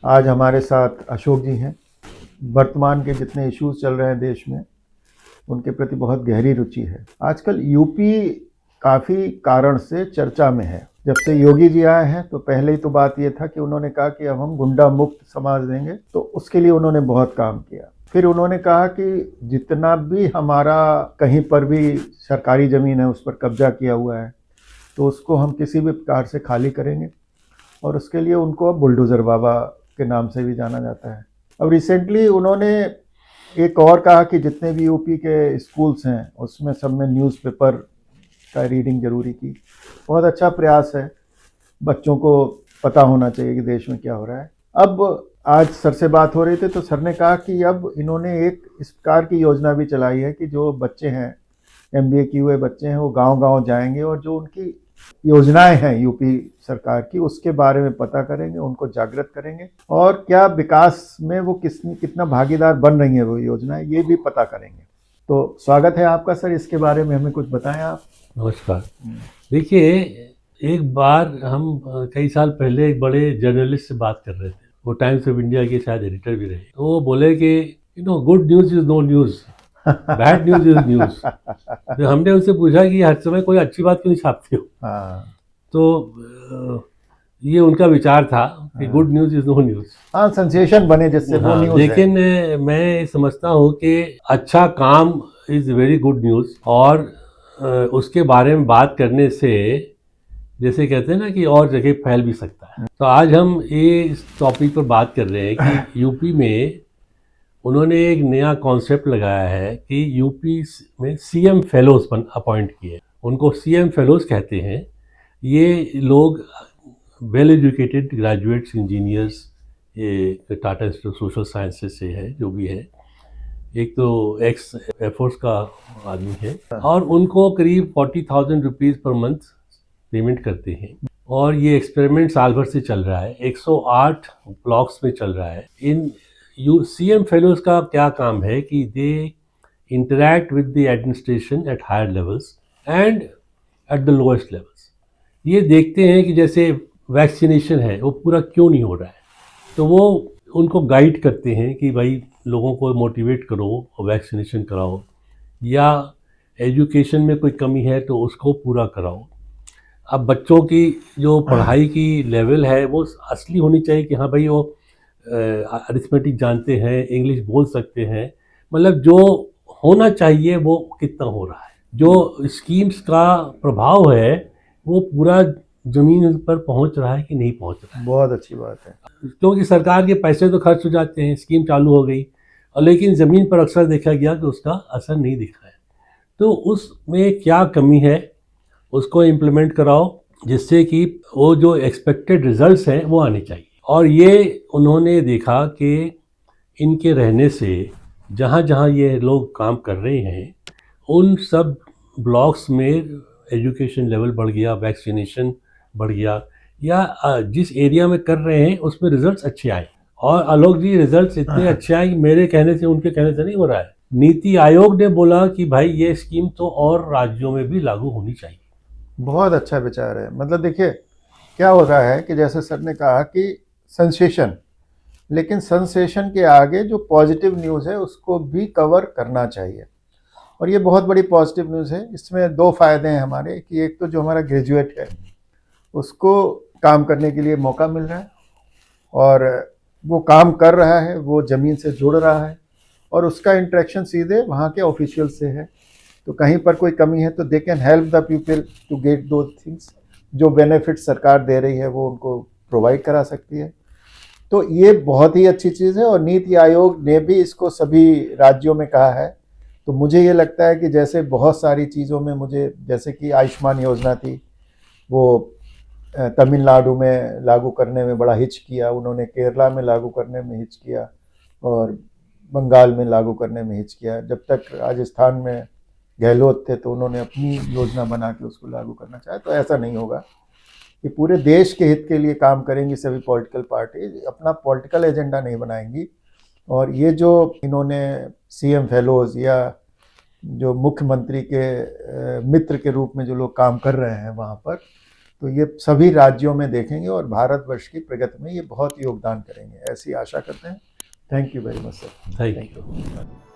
आज हमारे साथ अशोक जी हैं। वर्तमान के जितने इश्यूज चल रहे हैं देश में, उनके प्रति बहुत गहरी रुचि है। आजकल यूपी काफ़ी कारण से चर्चा में है। जब से योगी जी आए हैं तो पहले ही तो बात ये था कि उन्होंने कहा कि अब हम गुंडा मुक्त समाज देंगे, तो उसके लिए उन्होंने बहुत काम किया। फिर उन्होंने कहा कि जितना भी हमारा कहीं पर भी सरकारी ज़मीन है उस पर कब्जा किया हुआ है, तो उसको हम किसी भी प्रकार से खाली करेंगे, और उसके लिए उनको अब बुलडोज़र बाबा के नाम से भी जाना जाता है। अब रिसेंटली उन्होंने एक और कहा कि जितने भी यूपी के स्कूल्स हैं उसमें सब में न्यूज़पेपर का रीडिंग ज़रूरी की। बहुत अच्छा प्रयास है, बच्चों को पता होना चाहिए कि देश में क्या हो रहा है। अब आज सर से बात हो रही थी तो सर ने कहा कि अब इन्होंने एक इस प्रकार की योजना भी चलाई है कि जो बच्चे हैं, एमबीए किए हुए बच्चे हैं, वो गांव-गांव जाएंगे और जो उनकी योजनाएं हैं यूपी सरकार की उसके बारे में पता करेंगे, उनको जागृत करेंगे, और क्या विकास में वो कितना भागीदार बन रही है वो योजनाएं, ये भी पता करेंगे। तो स्वागत है आपका सर, इसके बारे में हमें कुछ बताएं आप। नमस्कार। देखिए, एक बार हम कई साल पहले एक बड़े जर्नलिस्ट से बात कर रहे थे। वो टाइम्स ऑफ इंडिया के शायद एडिटर भी रहे। तो वो बोले कि good news is no news, bad news is news. तो हमने उनसे पूछा कि हर समय कोई अच्छी बात क्यों नहीं छापते हो? हाँ तो ये उनका विचार था कि हाँ good news is no news. हाँ, सेंसेशन बने जिससे वो हाँ, न्यूज़ है। लेकिन मैं समझता हूँ कि अच्छा काम इज़ वेरी गुड न्यूज़, और उसके बारे में बात करने से जैसे कहते हैं ना कि और जगह फैल भी सकता है। तो आज हम ये इस टॉपिक पर बात कर रहे हैं कि यूपी में उन्होंने एक नया कॉन्सेप्ट लगाया है कि यूपी में सीएम फेलोज अपॉइंट किए। उनको सीएम फेलोज कहते हैं। ये लोग वेल एजुकेटेड ग्रेजुएट्स, इंजीनियर्स, ये Tata institute of social sciences से है, जो भी है, एक तो एक्स एयरफोर्स का आदमी है, और उनको करीब 40,000 रुपीज़ पर मंथ पेमेंट करते हैं। और ये एक्सपेरिमेंट साल भर से चल रहा है, 108 ब्लॉक्स में चल रहा है। इन सीएम फेलोज का क्या काम है कि they interact with the administration at higher levels and at the lowest levels. ये देखते हैं कि जैसे वैक्सीनेशन है वो पूरा क्यों नहीं हो रहा है, तो वो उनको गाइड करते हैं कि भाई लोगों को मोटिवेट करो और वैक्सीनेशन कराओ, या एजुकेशन में कोई कमी है तो उसको पूरा कराओ। अब बच्चों की जो पढ़ाई की लेवल है वो असली होनी चाहिए कि हाँ भाई वो अरिथमेटिक जानते हैं, इंग्लिश बोल सकते हैं, मतलब जो होना चाहिए वो कितना हो रहा है। जो स्कीम्स का प्रभाव है वो पूरा ज़मीन पर पहुंच रहा है कि नहीं पहुंच रहा है। बहुत अच्छी बात है। क्योंकि सरकार के पैसे तो खर्च हो जाते हैं, स्कीम चालू हो गई, और लेकिन ज़मीन पर अक्सर देखा गया कि उसका असर नहीं दिख रहा है। तो उसमें क्या कमी है, उसको इम्प्लीमेंट कराओ, जिससे कि वो जो एक्सपेक्टेड रिजल्ट्स हैं वो आने चाहिए। और ये उन्होंने देखा कि इनके रहने से जहाँ जहाँ ये लोग काम कर रहे हैं उन सब ब्लॉक्स में एजुकेशन लेवल बढ़ गया, वैक्सीनेशन बढ़ गया, या जिस एरिया में कर रहे हैं उसमें रिजल्ट्स अच्छे आए। और आलोक जी, रिजल्ट्स इतने अच्छे आए कि मेरे कहने से, उनके कहने से नहीं हो रहा है। नीति आयोग ने बोला कि भाई ये स्कीम तो और राज्यों में भी लागू होनी चाहिए। बहुत अच्छा विचार है। मतलब देखिए क्या हो रहा है कि जैसे सर ने कहा कि सेंसेशन, लेकिन सेंसेशन के आगे जो पॉजिटिव न्यूज़ है उसको भी कवर करना चाहिए, और ये बहुत बड़ी पॉजिटिव न्यूज़ है। इसमें दो फायदे हैं हमारे कि एक तो जो हमारा ग्रेजुएट है उसको काम करने के लिए मौका मिल रहा है, और वो काम कर रहा है, वो ज़मीन से जुड़ रहा है, और उसका इंटरेक्शन सीधे वहाँ के ऑफिशियल से है। तो कहीं पर कोई कमी है तो they can help the people to get दो थिंग्स, जो बेनिफिट सरकार दे रही है वो उनको प्रोवाइड करा सकती है। तो ये बहुत ही अच्छी चीज़ है, और नीति आयोग ने भी इसको सभी राज्यों में कहा है। तो मुझे ये लगता है कि जैसे बहुत सारी चीज़ों में, मुझे जैसे कि आयुष्मान योजना थी, वो तमिलनाडु में लागू करने में बड़ा हिच किया उन्होंने, केरला में लागू करने में हिच किया, और बंगाल में लागू करने में हिच किया। जब तक राजस्थान में गहलोत थे तो उन्होंने अपनी योजना बना के उसको लागू करना चाहा। तो ऐसा नहीं होगा कि पूरे देश के हित के लिए काम करेंगी सभी पॉलिटिकल पार्टी, अपना पॉलिटिकल एजेंडा नहीं बनाएंगी। और ये जो इन्होंने सीएम फेलोज या जो मुख्यमंत्री के मित्र के रूप में जो लोग काम कर रहे हैं वहाँ पर, तो ये सभी राज्यों में देखेंगे और भारतवर्ष की प्रगति में ये बहुत योगदान करेंगे, ऐसी आशा करते हैं। Thank you very much sir. Thank you.